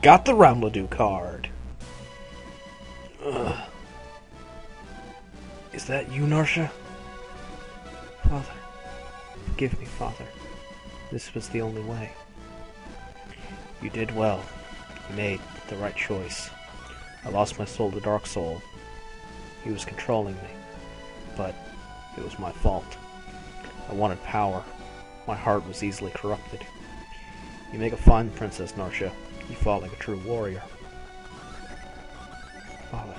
Got the Ramladu card. Ugh. Is that you, Narsha? Father. Forgive me, Father. This was the only way. You did well. You made the right choice. I lost my soul to Dark Soul. He was controlling me. But it was my fault. I wanted power. My heart was easily corrupted. You make a fine princess, Narsha. You fought like a true warrior. Father.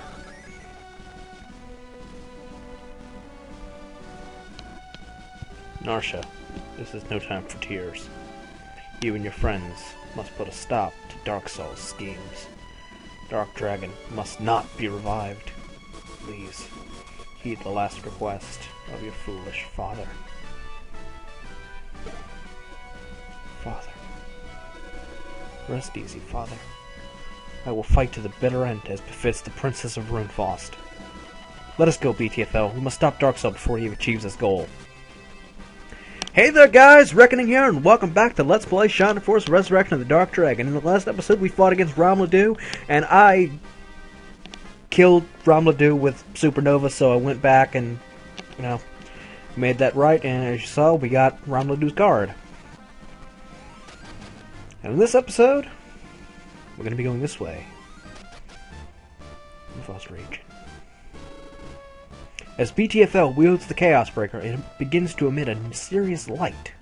Narsha, this is no time for tears. You and your friends must put a stop to Dark Soul's schemes. Dark Dragon must not be revived. Please, heed the last request of your foolish father. Father. Rest easy, Father. I will fight to the bitter end as befits the Princess of Runefaust. Let us go, BTFL. We must stop Dark Soul before he achieves his goal. Hey there guys, Reckoning here, and welcome back to Let's Play Shining Force Resurrection of the Dark Dragon. In the last episode we fought against Ramladu, and I killed Ramladu with Supernova, so I went back and, made that right, and as you saw, we got Ramladu's card. And in this episode, we're going to be going this way. Runefaust region. As BTFL wields the Chaos Breaker, it begins to emit a mysterious light.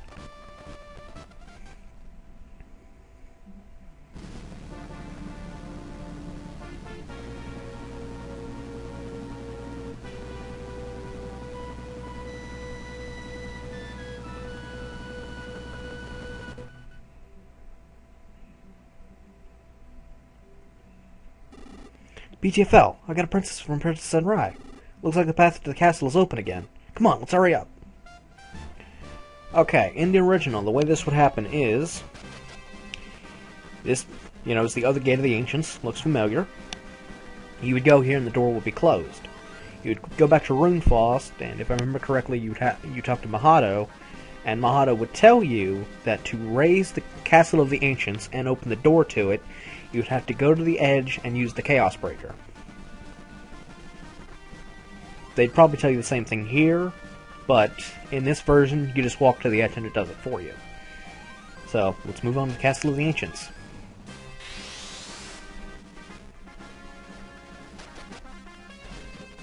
BTFL, I got a princess from Princess Sunrai. Looks like the path to the castle is open again. Come on, let's hurry up. Okay, in the original, the way this would happen is... This, is the other gate of the Ancients. Looks familiar. You would go here and the door would be closed. You would go back to Runefaust, and if I remember correctly, you talk to Mahado, and Mahado would tell you that to raise the Castle of the Ancients and open the door to it, you would have to go to the edge and use the Chaos Breaker. They'd probably tell you the same thing here, but in this version, you just walk to the edge and it does it for you. So, let's move on to the Castle of the Ancients.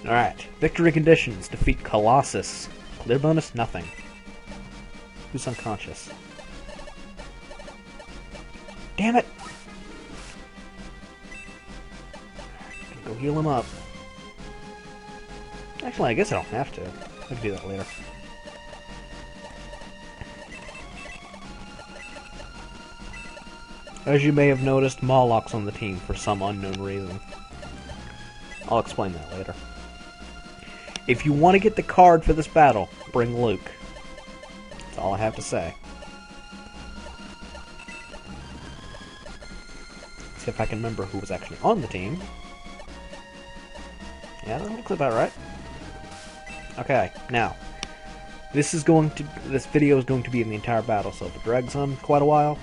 Alright, victory conditions. Defeat Colossus. Clear bonus, nothing. Who's unconscious? Damn it! Go heal him up. Actually, I guess I don't have to. I can do that later. As you may have noticed, Moloch's on the team for some unknown reason. I'll explain that later. If you want to get the card for this battle, bring Luke. That's all I have to say. See if I can remember who was actually on the team. Yeah, that looks about right. Okay, now, this video is going to be in the entire battle, so if it drags on quite a while,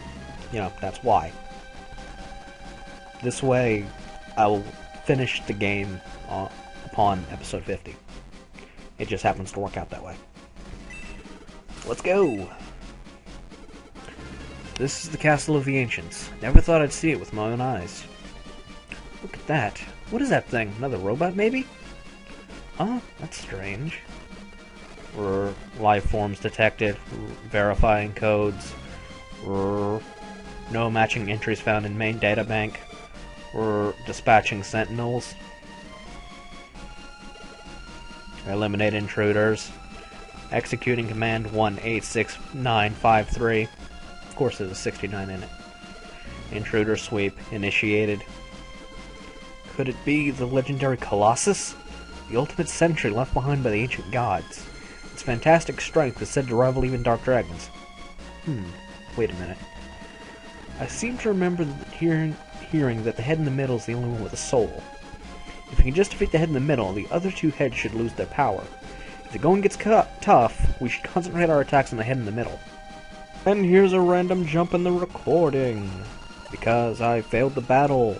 that's why. This way, I will finish the game upon episode 50. It just happens to work out that way. Let's go! This is the Castle of the Ancients. Never thought I'd see it with my own eyes. Look at that. What is that thing? Another robot, maybe? Oh, that's strange. Life forms detected. Verifying codes. No matching entries found in main databank. Dispatching sentinels. Eliminate intruders. Executing command 186953. Of course there's a 69 in it. Intruder sweep initiated. Could it be the legendary Colossus? The ultimate sentry left behind by the ancient gods. Its fantastic strength is said to rival even Dark Dragons. Wait a minute. I seem to remember hearing that the head in the middle is the only one with a soul. If we can just defeat the head in the middle, the other two heads should lose their power. If the going gets tough, we should concentrate our attacks on the head in the middle. And here's a random jump in the recording. because I failed the battle.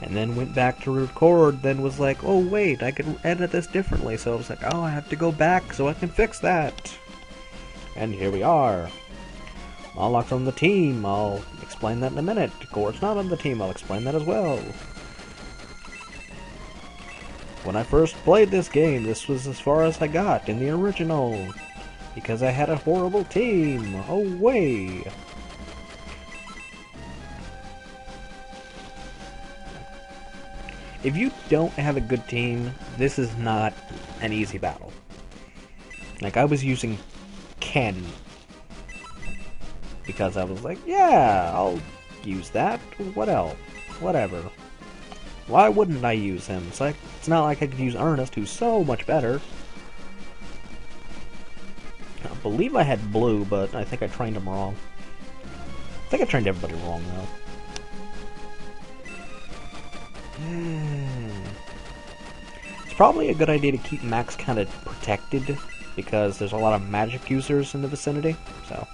And then went back to record, then was like, oh wait, I can edit this differently. So I was like, oh, I have to go back so I can fix that. And here we are. Moloch's on the team, I'll explain that in a minute. Gort's not on the team, I'll explain that as well. When I first played this game, this was as far as I got in the original. Because I had a horrible team. Oh way. If you don't have a good team, this is not an easy battle. Like, I was using Ken. Because I was like, yeah, I'll use that. What else? Whatever. Why wouldn't I use him? It's not like I could use Ernest, who's so much better. I believe I had Blue, but I think I trained him wrong. I think I trained everybody wrong, though. It's probably a good idea to keep Max kind of protected, because there's a lot of magic users in the vicinity, so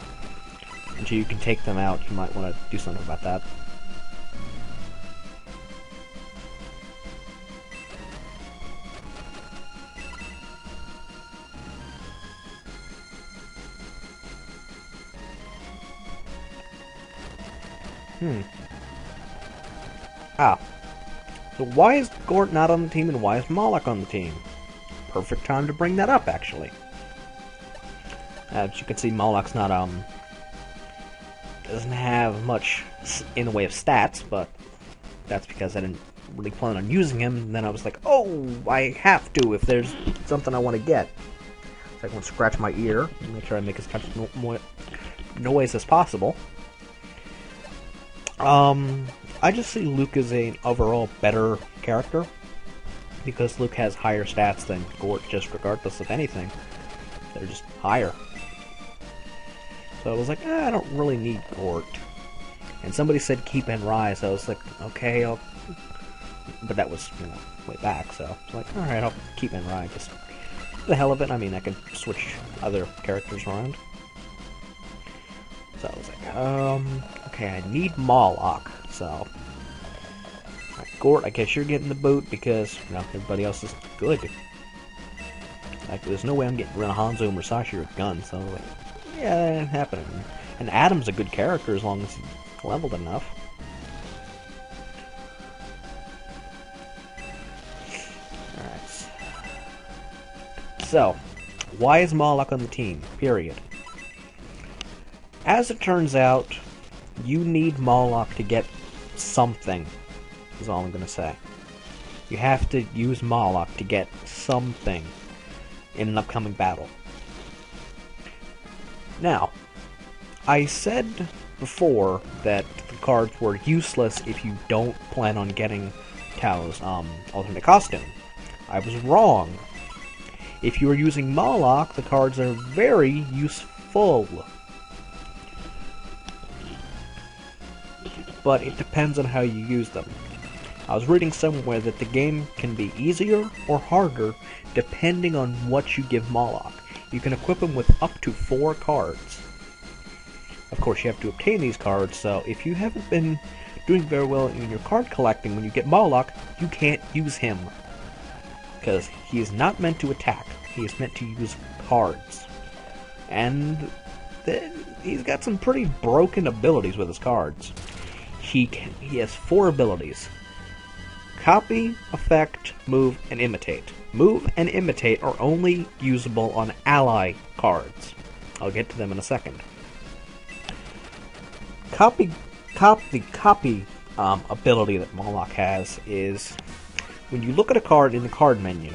until you can take them out, you might want to do something about that. So why is Gort not on the team and why is Moloch on the team? Perfect time to bring that up, actually. As you can see, Moloch's not, doesn't have much in the way of stats, but that's because I didn't really plan on using him, and then I was like, oh, I have to if there's something I want to get. So I want to scratch my ear and make sure I make as much noise as possible. I just see Luke as an overall better character, because Luke has higher stats than Gort, just regardless of anything. They're just higher. So I was like, I don't really need Gort. And somebody said keep and rise, so I was like, okay, but that was, way back, so I was like, alright, I'll keep and rise, just for the hell of it. I mean, I can switch other characters around. So I was like, okay, I need Moloch, so... Right, Gort, I guess you're getting the boot because, everybody else is good. Like, there's no way I'm getting rid of Hanzo and Musashi with guns, so like, yeah, that ain't happening. And Adam's a good character as long as he's leveled enough. Alright. So, why is Moloch on the team? Period. As it turns out, you need Moloch to get something, is all I'm going to say. You have to use Moloch to get something in an upcoming battle. Now, I said before that the cards were useless if you don't plan on getting Tao's alternate costume. I was wrong. If you are using Moloch, the cards are very useful. But it depends on how you use them. I was reading somewhere that the game can be easier or harder depending on what you give Moloch. You can equip him with up to 4 cards. Of course, you have to obtain these cards, so if you haven't been doing very well in your card collecting when you get Moloch, you can't use him. Because he is not meant to attack, he is meant to use cards. And he's got some pretty broken abilities with his cards. He has 4 abilities. Copy, Affect, Move, and Imitate. Move and Imitate are only usable on ally cards. I'll get to them in a second. The copy ability that Moloch has is when you look at a card in the card menu,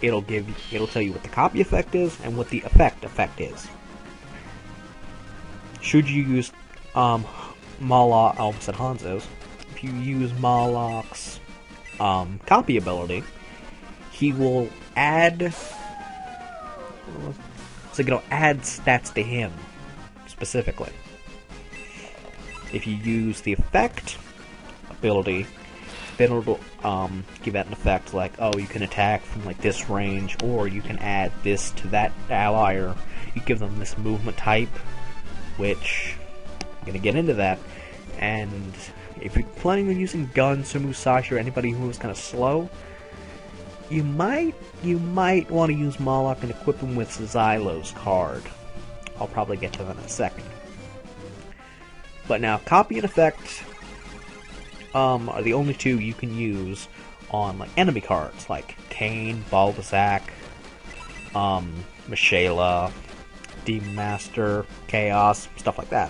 it'll tell you what the copy effect is and what the effect is. Should you use Moloch, I almost said Hanzo's. If you use Moloch's copy ability, he will add. So it'll add stats to him specifically. If you use the effect ability, then it'll give that an effect like, oh, you can attack from like this range, or you can add this to that ally, or you give them this movement type, which I'm gonna get into that. And if you're planning on using guns or Musashi or anybody who is kind of slow, you might want to use Moloch and equip him with Xylo's card. I'll probably get to that in a second. But now, copy and effect are the only two you can use on like enemy cards, like Kane, Balzac, Michaela, Demon Master, Chaos, stuff like that.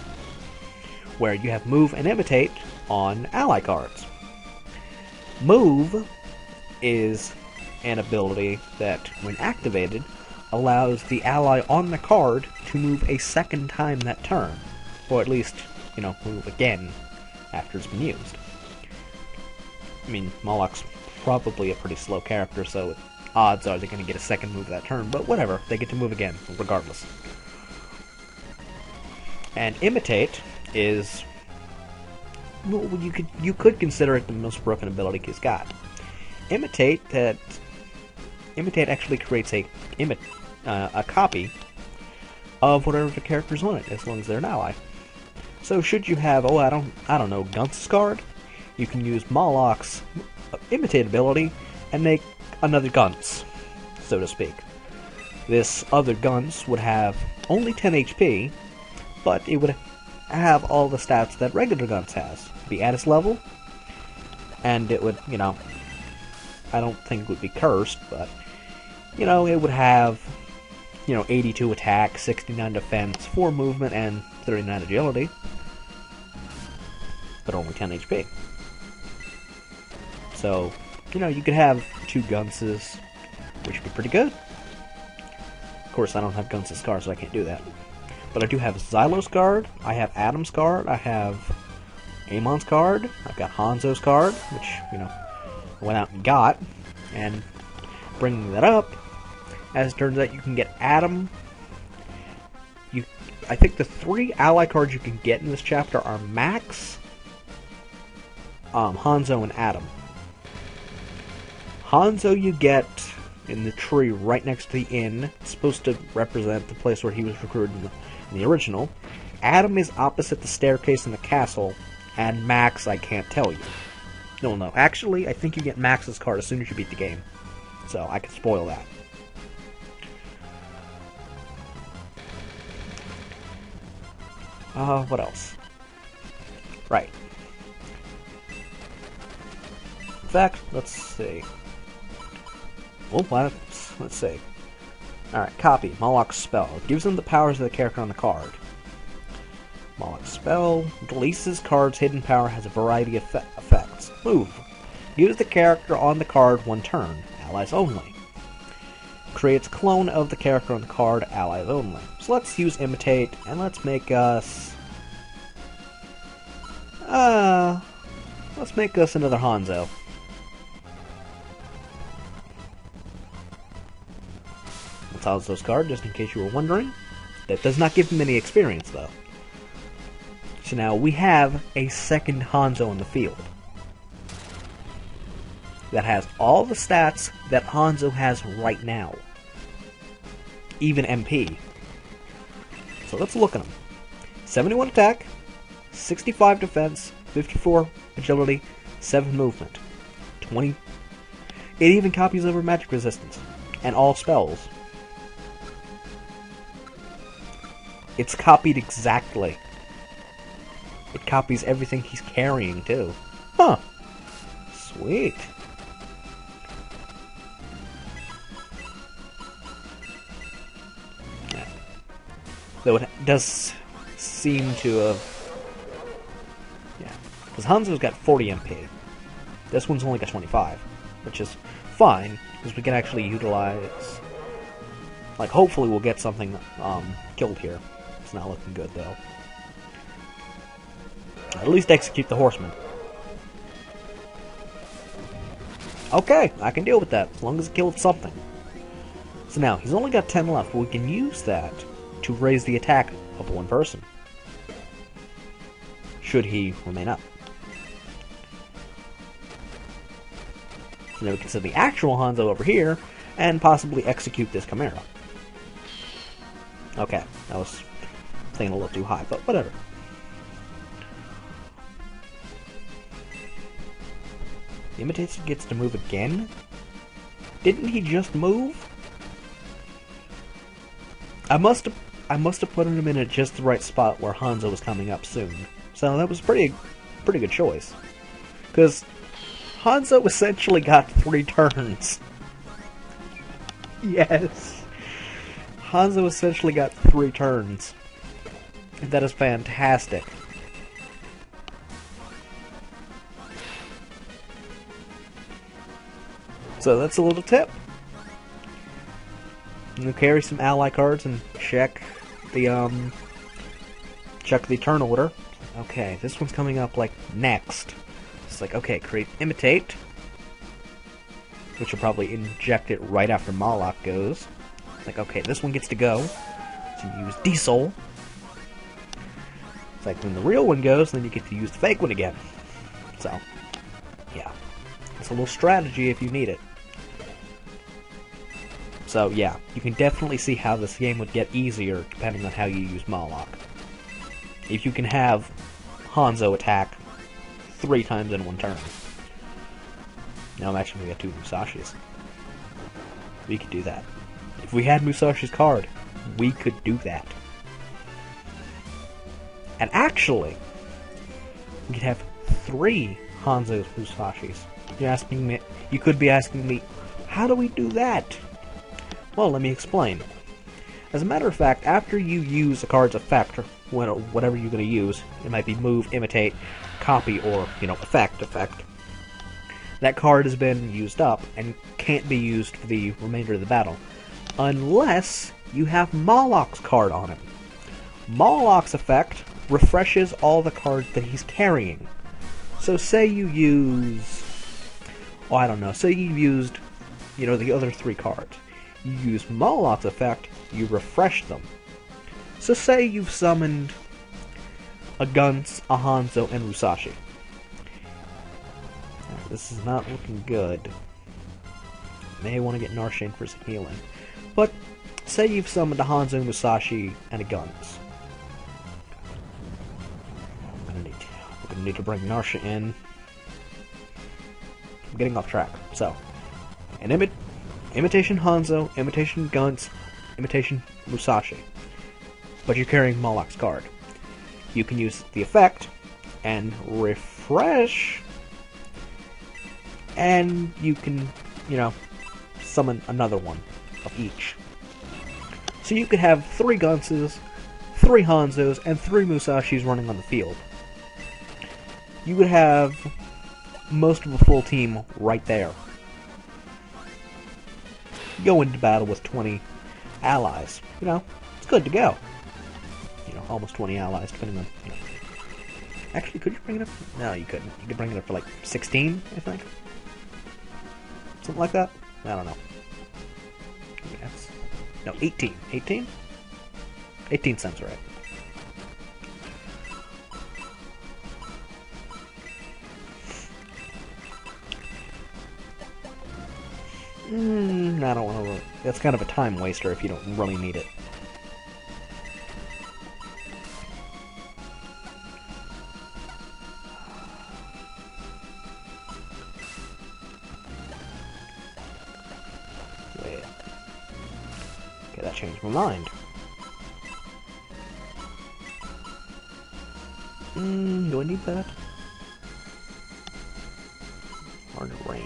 Where you have Move and Imitate on ally cards. Move is an ability that, when activated, allows the ally on the card to move a second time that turn. Or at least, move again after it's been used. I mean, Moloch's probably a pretty slow character, so odds are they're going to get a second move that turn, but whatever, they get to move again, regardless. And Imitate is, well, you could consider it the most broken ability he's got. Imitate actually creates a copy of whatever the character's on it, as long as they're an ally. So should you have, I don't know, Gunce's card, you can use Moloch's Imitate ability and make another Gunce, so to speak. This other Gunce would have only 10 HP, but it would have all the stats that regular Gunce has. Be at its level, and it would, I don't think it would be cursed, but, it would have, 82 attack, 69 defense, 4 movement, and 39 agility. But only 10 HP. So, you could have 2 Gunces, which would be pretty good. Of course, I don't have Gunce's card, so I can't do that. But I do have Xylo's card, I have Adam's card, I have Amon's card, I've got Hanzo's card, which, I went out and got. And bringing that up, as it turns out, you can get Adam. I think the 3 ally cards you can get in this chapter are Max, Hanzo, and Adam. Hanzo you get in the tree right next to the inn. It's supposed to represent the place where he was recruited in the original. Adam is opposite the staircase in the castle, and Max I can't tell you. No, actually, I think you get Max's card as soon as you beat the game. So, I can spoil that. What else? Right. In fact, let's see. Well, let's see. Alright, copy. Moloch's spell. It gives him the powers of the character on the card. Moloch's spell releases card's hidden power, has a variety of effects. Move. Use the character on the card 1 turn. Allies only. Creates clone of the character on the card. Allies only. So let's use Imitate, and let's make us... let's make us another Hanzo. That's Hanzo's card, just in case you were wondering. That does not give him any experience, though. So now we have a second Hanzo in the field that has all the stats that Hanzo has right now. Even MP. So let's look at him. 71 attack, 65 defense, 54 agility, 7 movement, 20. It even copies over magic resistance, and all spells. It's copied exactly. It copies everything he's carrying, too. Huh. Sweet. Yeah. Though it does seem to have... Yeah. Because Hanzo's got 40 MP. This one's only got 25. Which is fine, because we can actually utilize... Like, hopefully we'll get something killed here. It's not looking good, though. At least execute the horseman. Okay, I can deal with that, as long as it kills something. So now, he's only got 10 left, but we can use that to raise the attack of 1 person. Should he remain up. So now we can send the actual Hanzo over here, and possibly execute this Chimera. Okay, that was thinking a little too high, but whatever. Imitation gets to move again? Didn't he just move? I must have put him in at just the right spot where Hanzo was coming up soon. So that was pretty good choice. Because Hanzo essentially got 3 turns. Yes. Hanzo essentially got 3 turns. That is fantastic. So that's a little tip. You carry some ally cards and check the turn order. Okay, this one's coming up like next. It's like, okay, create imitate, which will probably inject it right after Moloch goes. It's like, okay, this one gets to go. So you use Diesel. It's like when the real one goes, then you get to use the fake one again. So, yeah. It's a little strategy if you need it. So, yeah, you can definitely see how this game would get easier depending on how you use Moloch. If you can have Hanzo attack 3 times in 1 turn. Now I'm actually going to get 2 Musashis. We could do that. If we had Musashi's card, we could do that. And actually, we could have 3 Hanzo's Musashis. You could be asking me, how do we do that? Well, let me explain. As a matter of fact, after you use a card's effect, or whatever you're going to use, it might be move, imitate, copy, or, effect, that card has been used up and can't be used for the remainder of the battle. Unless you have Moloch's card on him. Moloch's effect refreshes all the cards that he's carrying. So say you use... Oh, I don't know. Say you used, the other 3 cards. You use Moloch's effect, you refresh them. So say you've summoned a Guns, a Hanzo, and Musashi. This is not looking good. May want to get Narshin for some healing. But say you've summoned a Hanzo, Musashi, and a Guns. We're gonna need to bring Narsha in. I'm getting off track. So, Imitation Hanzo, Imitation Guns, Imitation Musashi. But you're carrying Moloch's card. You can use the effect and refresh, and you can, summon another one of each. So you could have 3 Gunses, 3 Hanzos, and 3 Musashis running on the field. You would have most of a full team right there. Go into battle with 20 allies. It's good to go. Almost 20 allies, depending on, Actually, could you bring it up? No, you couldn't. You could bring it up for like 16, I think. Something like that? I don't know. Yes. No, 18. 18? 18 sounds right. I don't want to... That's kind of a time waster if you don't really need it. Wait. Okay, that changed my mind. Do I need that? Hard range.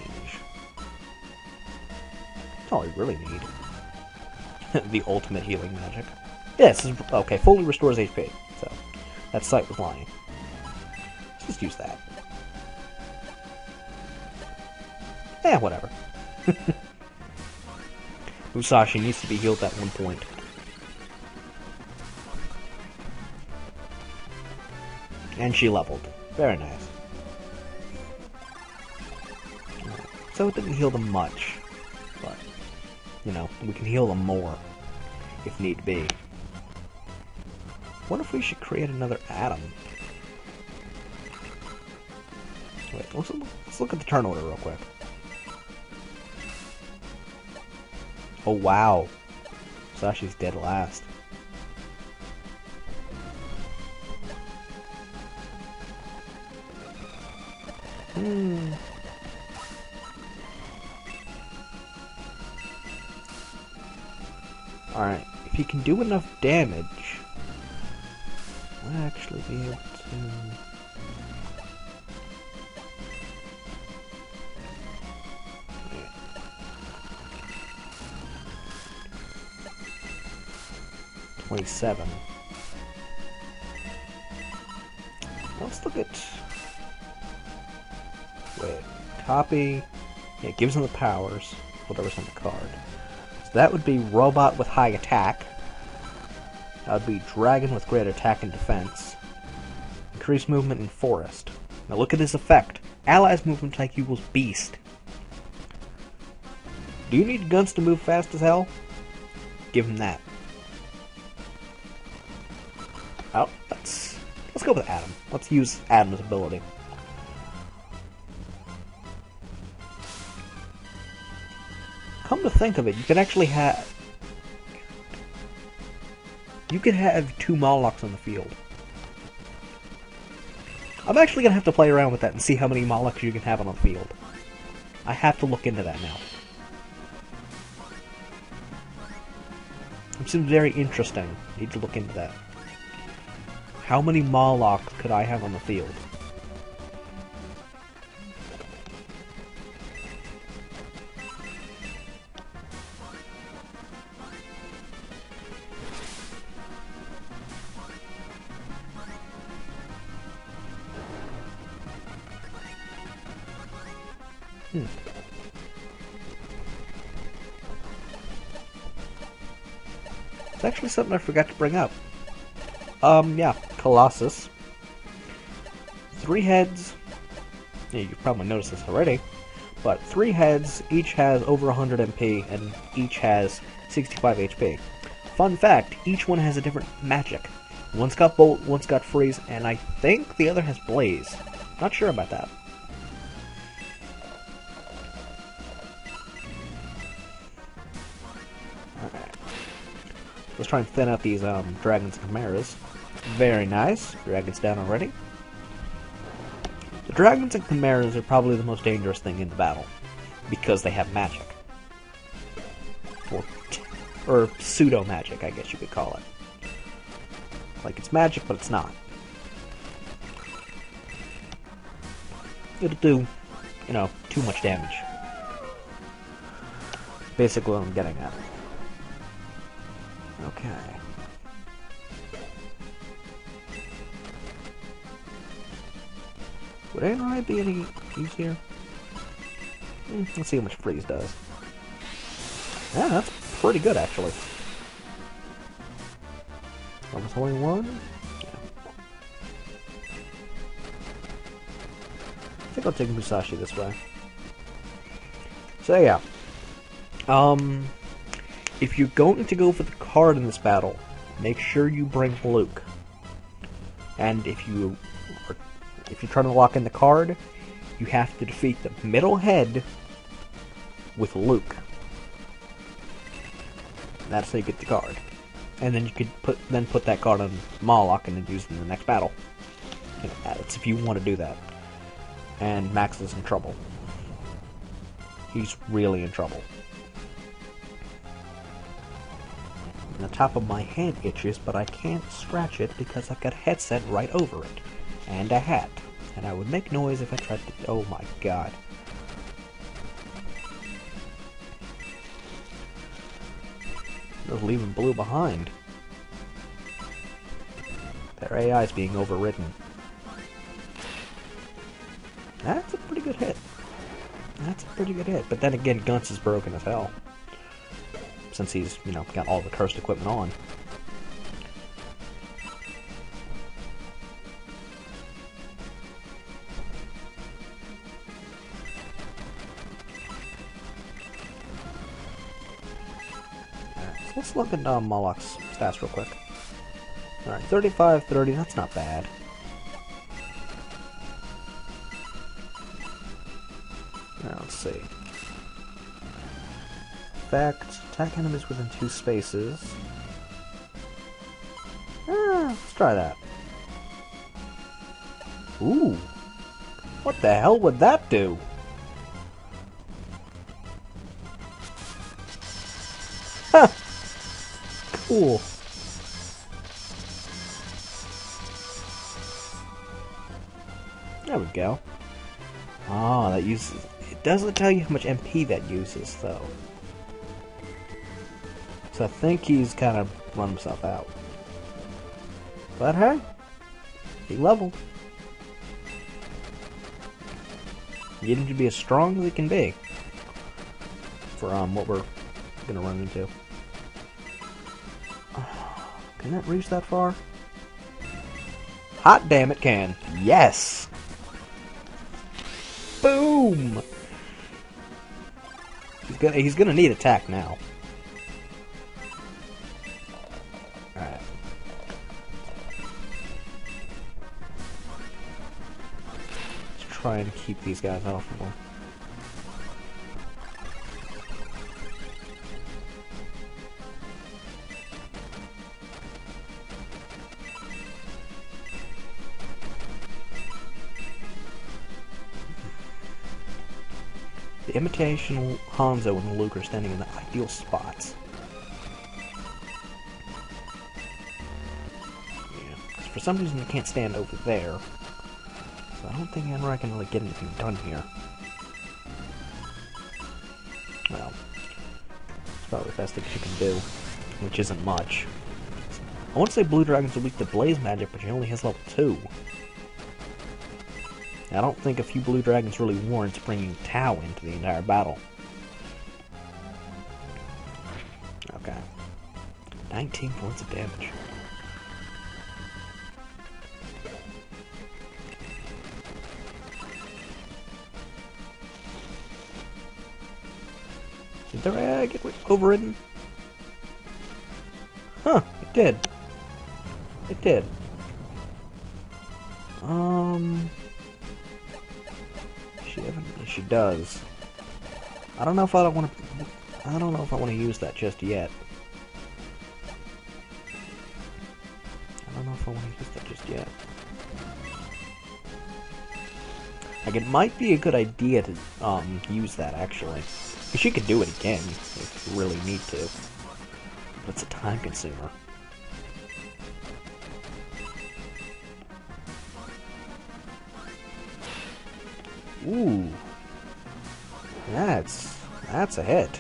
That's all I really need. The ultimate healing magic. Yes, okay, fully restores HP. So, that site was lying. Let's just use that. Yeah, whatever. Musashi needs to be healed at 1 point. And she leveled. Very nice. So it didn't heal them much. But, we can heal them more. If need be. What if we should create another atom? Wait, let's look at the turn order real quick. Oh wow. Sashi's dead last. Alright, if he can do enough damage, might actually be able to... 27. Let's look at... Wait, copy... Yeah, it gives him the powers, whatever's on the card. So that would be Robot with high attack. That would be Dragon with great attack and defense. Increased movement in Forest. Now look at this effect. Allies movement type equals Beast. Do you need guns to move fast as hell? Give him that. Oh, let's go with Adam. Let's use Adam's ability. Come to think of it, you can actually have... You could have 2 Molochs on the field. I'm actually going to have to play around with that and see how many Molochs you can have on the field. I have to look into that now. It seems very interesting. Need to look into that. How many Molochs could I have on the field? It's actually something I forgot to bring up. Yeah, Colossus. 3 heads. Yeah, you've probably noticed this already. But 3 heads, each has over 100 MP, and each has 65 HP. Fun fact, each one has a different magic. One's got Bolt, one's got Freeze, and I think the other has Blaze. Not sure about that. Alright. Let's try and thin out these dragons and chimeras. Very nice. Dragons down already. The dragons and chimeras are probably the most dangerous thing in the battle, because they have magic. Or pseudo-magic, I guess you could call it. Like, it's magic, but it's not. It'll do, you know, too much damage. Basically what I'm getting at. Okay. Would AI be any use here? Let's see how much Freeze does. Yeah, that's pretty good, actually. Almost only 1? Yeah. I think I'll take Musashi this way. So yeah. If you're going to go for the card in this battle, make sure you bring Luke. And if you're trying to lock in the card, you have to defeat the middle head with Luke. That's how you get the card. And then you could put that card on Moloch and then use it in the next battle. You know, that's if you want to do that. And Max is in trouble. He's really in trouble. And the top of my head itches, but I can't scratch it because I've got a headset right over it. And a hat. And I would make noise if I tried to... Oh my god. They're leaving blue behind. Their AI is being overridden. That's a pretty good hit. That's a pretty good hit. But then again, Guns is broken as hell. Since he's, you know, got all the cursed equipment on. Let's look at Moloch's stats real quick. Alright, 35, 30, that's not bad. Now, let's see. Effect, attack enemies within 2 spaces. Let's try that. Ooh! What the hell would that do? Huh! Cool. There we go. Ah, that uses... It doesn't tell you how much MP that uses, though. So I think he's kind of run himself out. But hey, he leveled. Getting to be as strong as he can be. For what we're gonna run into. Can that reach that far? Hot damn it can. Yes! Boom! He's gonna need attack now. Alright. Let's try and keep these guys off of him. The imitational Hanzo and Luke are standing in the ideal spots. Yeah, because for some reason you can't stand over there. So I don't think I can really get anything done here. Well, it's probably the best thing you can do, which isn't much. I want to say Blue Dragon's are weak to Blaze Magic, but she only has level 2. I don't think a few Blue Dragons really warrants bringing Tau into the entire battle. Okay. 19 points of damage. Did their get overridden? Huh, it did. It did. She does. I don't know if I want to use that just yet. Like, it might be a good idea to use that actually. She could do it again if you really need to. But it's a time consumer. Ooh. That's a hit.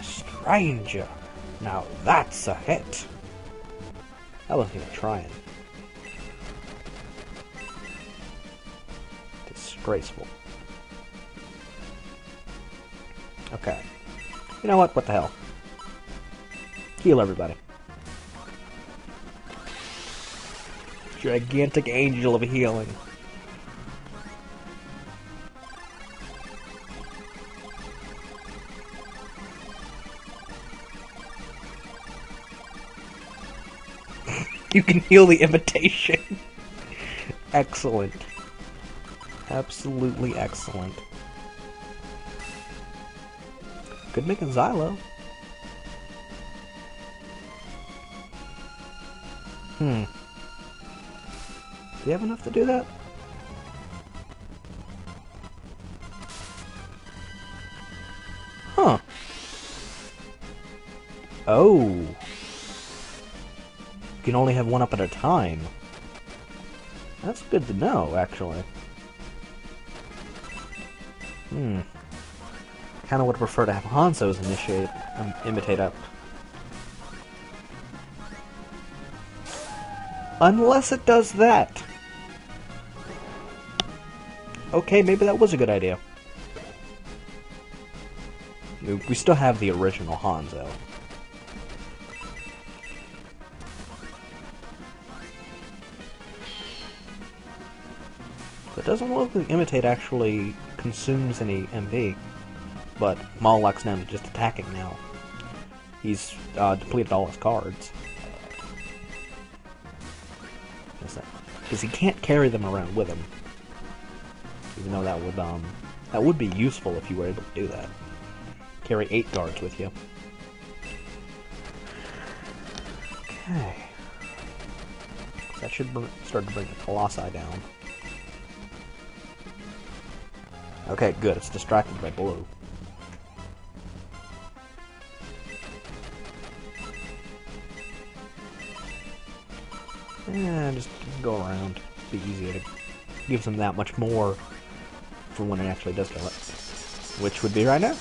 Stranger. Now that's a hit. I wasn't even trying. Disgraceful. Okay. You know what? What the hell? Heal everybody. Gigantic angel of healing. You can heal the imitation. Excellent. Absolutely excellent. Could make a Xylo. Do you have enough to do that? Huh. Oh. You can only have one up at a time. That's good to know, actually. Kinda would prefer to have Hanzo's imitate up. Unless it does that. Okay, maybe that was a good idea. We still have the original Hanzo. It doesn't look like Imitate actually consumes any MP, but Moloch's down to just attacking now. He's depleted all his cards. Because he can't carry them around with him. Even though that would be useful if you were able to do that. Carry 8 guards with you. Okay. That should start to bring the Colossi down. Okay, good. It's distracted by blue. Just go around. Be easier to give them that much more for when it actually does kill it. Which would be right now.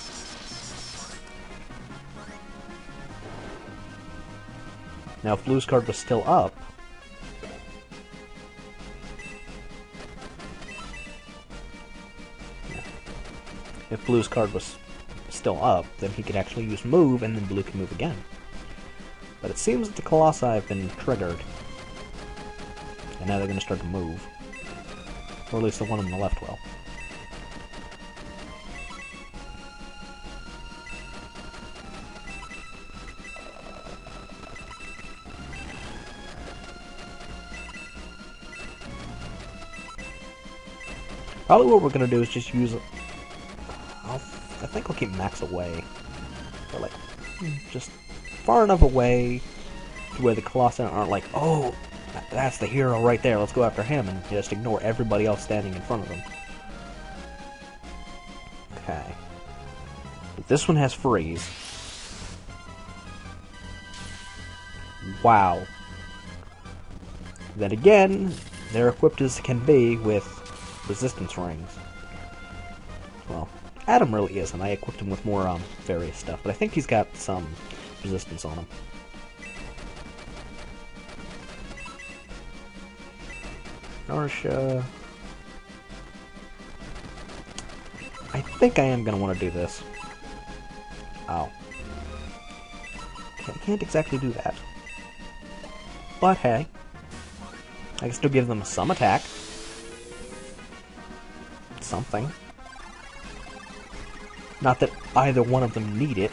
Now, if Blue's card was still up, if Blue's card was still up, then he could actually use move, and then Blue can move again. But it seems that the Colossi have been triggered, and now they're going to start to move. Or at least the one on the left will. Probably what we're going to do is just use it. I think I'll keep Max away. Or like, just far enough away to where the Colossi aren't like, oh, that's the hero right there, let's go after him, and just ignore everybody else standing in front of him. Okay. This one has freeze. Wow. Then again, they're equipped as can be with resistance rings. Well, Adam really isn't. I equipped him with more various stuff, but I think he's got some resistance on him. Narsha. I think I am going to want to do this. Oh. Okay, I can't exactly do that. But hey. I can still give them some attack. Something. Not that either one of them need it.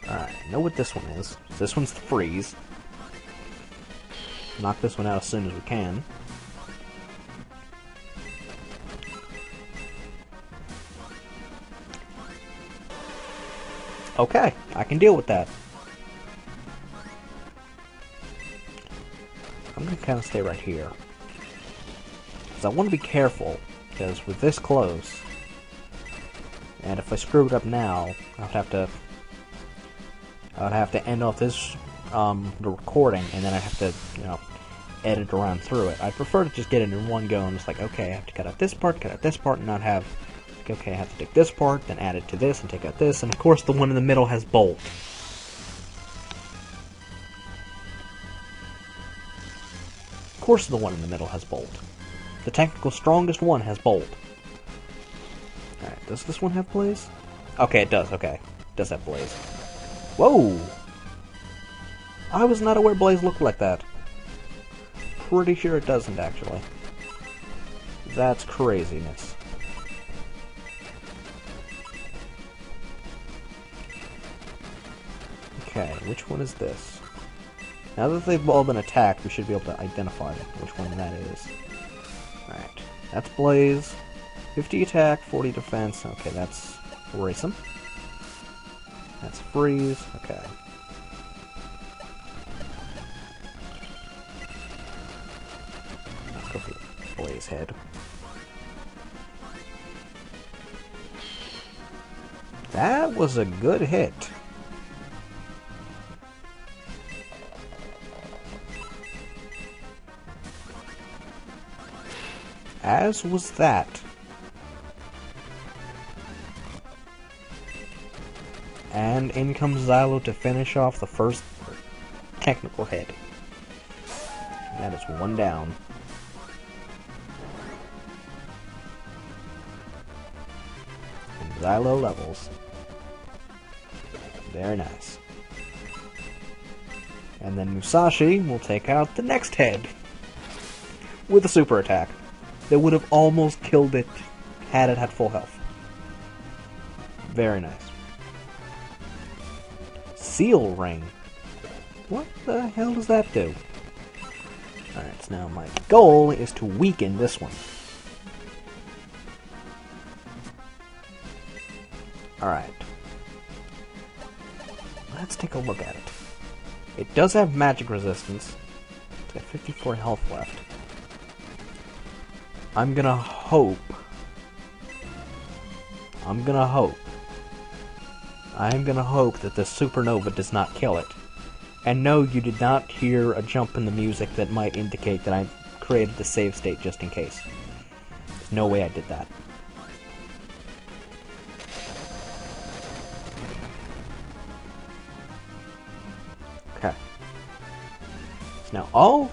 Alright, I know what this one is. This one's the freeze. Knock this one out as soon as we can. Okay, I can deal with that. I'm going to kind of stay right here. Because I want to be careful, because with this close, and if I screw it up now, I would have to end off this the recording, and then I have to, edit around through it. I prefer to just get it in one go and just like, okay, I have to cut out this part, and not have, okay, I have to take this part, then add it to this, and take out this, and of course the one in the middle has bolt. Of course the one in the middle has bolt. The technical strongest one has bolt. Alright, does this one have blaze? Okay, it does, okay. It does have blaze. Whoa! I was not aware blaze looked like that. Pretty sure it doesn't, actually. That's craziness. Okay, which one is this? Now that they've all been attacked, we should be able to identify which one that is. Alright, that's Blaze. 50 attack, 40 defense. Okay, that's worrisome. That's Freeze. Okay. Let's go for the Blaze head. That was a good hit. As was that. And in comes Xylo to finish off the first technical hit. That is one down. And Xylo levels. Very nice. And then Musashi will take out the next head with a super attack that would have almost killed it had it had full health. Very nice. Seal Ring. What the hell does that do? Alright, so now my goal is to weaken this one. Alright. Let's take a look at it. It does have magic resistance got 54 health left. I'm gonna hope that the supernova does not kill it. And no, you did not hear a jump in the music that might indicate that I created the save state just in case. There's no way I did that. Okay. So now all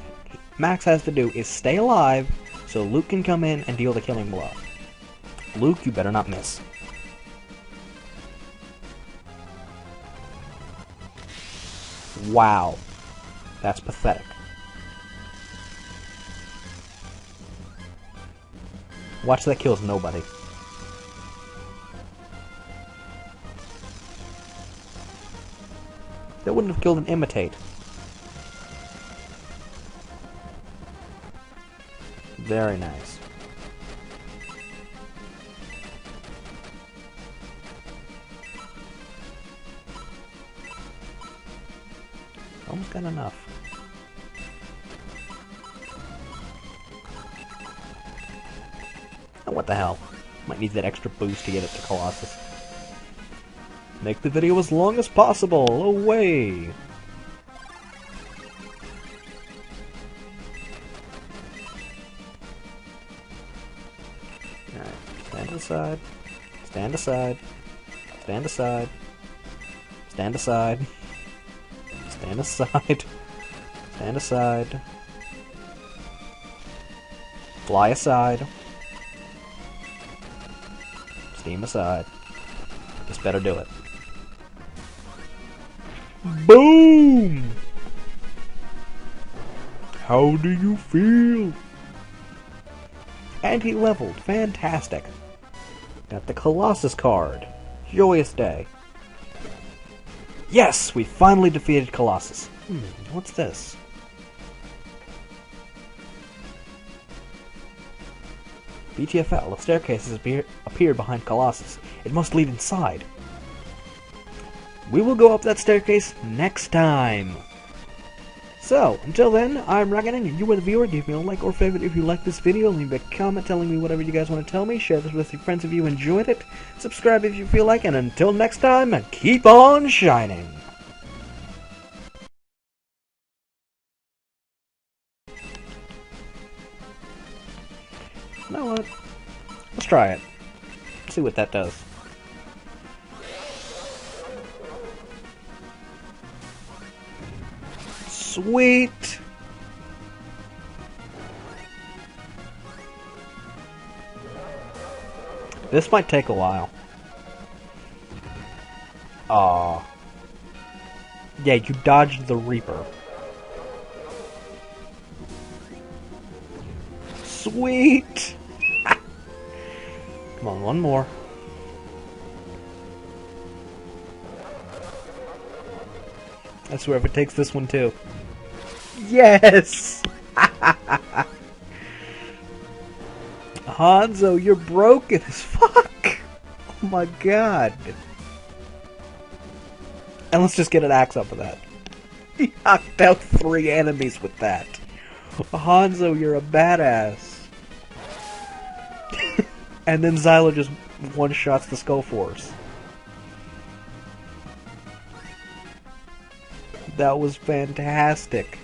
Max has to do is stay alive so Luke can come in and deal the killing blow. Luke, you better not miss. Wow. That's pathetic. Watch that kills nobody. That wouldn't have killed an imitate. Very nice. Almost got enough. Oh, what the hell? Might need that extra boost to get it to Colossus. Make the video as long as possible. Away! Alright, stand aside. Stand aside. Stand aside. Stand aside. Stand aside. Stand aside. Fly aside. Steam aside. Just better do it. Boom! How do you feel? And he leveled. Fantastic. Got the Colossus card. Joyous day. Yes! We finally defeated Colossus. What's this? BTFL. A staircase has appeared behind Colossus. It must lead inside. We will go up that staircase next time. So, until then, I'm Raganin, and you are the viewer. Give me a like or favorite if you like this video. Leave me a comment telling me whatever you guys want to tell me. Share this with your friends if you enjoyed it. Subscribe if you feel like, and until next time, keep on shining. You know what? Let's try it. See what that does. Sweet! This might take a while. Aw. Yeah, you dodged the Reaper. Sweet! Come on, one more. I swear if it takes this one too. Yes! Hanzo, you're broken as fuck! Oh my god. And let's just get an axe up of that. He knocked out 3 enemies with that. Hanzo, you're a badass. And then Xylo just one-shots the Skull Force. That was fantastic.